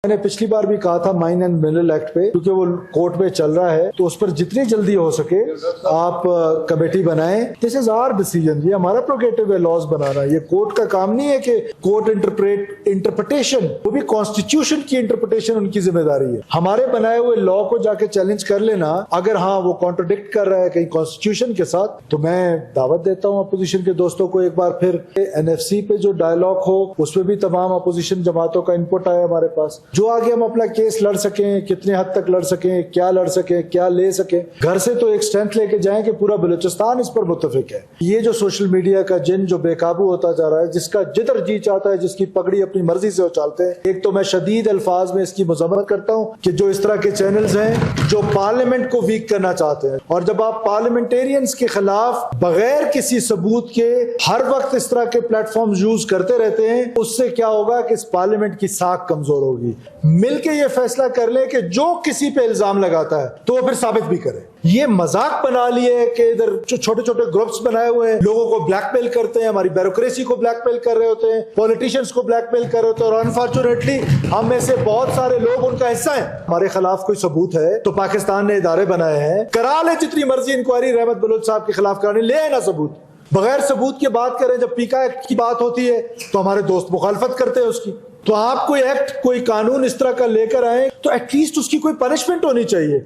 मैंने पिछली बार भी कहा था माइन एंड मिनरल एक्ट पे, क्योंकि वो कोर्ट में चल रहा है, तो उस पर जितनी जल्दी हो सके आप कमेटी बनाएं। दिस इज आवर डिसीजन, ये हमारा प्रोगेटिव है लॉज बनाना। ये कोर्ट का काम नहीं है कि कोर्ट इंटरप्रिटेशन, वो भी कॉन्स्टिट्यूशन की इंटरप्रिटेशन उनकी जिम्मेदारी है। हमारे बनाए हुए लॉ को जाके चैलेंज कर लेना, अगर हाँ वो कॉन्ट्रोडिक्ट कर रहा है कहीं कॉन्स्टिट्यूशन के साथ, तो मैं दावत देता हूँ अपोजिशन के दोस्तों को एक बार फिर एनएफसी पे जो डायलॉग हो उसमें भी तमाम अपोजिशन जमातों का इनपुट आया हमारे पास, जो आगे हम अपना केस लड़ सकें, कितने हद तक लड़ सकें, क्या लड़ सकें, क्या ले सकें। घर से तो एक स्ट्रेंथ लेके जाएं कि पूरा बलूचिस्तान इस पर मुत्तफिक है। ये जो सोशल मीडिया का जिन जो बेकाबू होता जा रहा है, जिसका जिधर जी चाहता है, जिसकी पगड़ी अपनी मर्जी से उछालते हैं, एक तो मैं शदीद अल्फाज में इसकी मजम्मत करता हूँ कि जो इस तरह के चैनल्स हैं जो पार्लियामेंट को वीक करना चाहते हैं, और जब आप पार्लियामेंटेरियंस के खिलाफ बगैर किसी सबूत के हर वक्त इस तरह के प्लेटफॉर्म यूज करते रहते हैं, उससे क्या होगा कि इस पार्लियामेंट की साख कमजोर होगी। मिलके ये फैसला कर ले कि जो किसी पे इल्जाम लगाता है तो वो फिर साबित भी करे। ये मजाक बना लिए कि इधर जो छोटे छोटे ग्रुप्स बनाए हुए हैं, लोगों को ब्लैकमेल करते हैं, हमारी ब्यूरोक्रेसी को ब्लैकमेल कर रहे होते हैं, पॉलिटिशियंस को ब्लैकमेल कर रहे होते हैं, और अनफॉर्चुनेटली हम में से बहुत सारे लोग उनका हिस्सा हैं। हमारे खिलाफ कोई सबूत है तो पाकिस्तान ने इदारे बनाए हैं, करा ले जितनी मर्जी इंक्वायरी रहमत बलोच साहब के खिलाफ करानी, ले आए ना सबूत। बगैर सबूत की बात करें, जब पीका एक्ट की बात होती है तो हमारे दोस्त मुखालफत करते हैं उसकी। तो आप कोई एक्ट, कोई कानून इस तरह का लेकर आए तो एटलीस्ट उसकी कोई पनिशमेंट होनी चाहिए।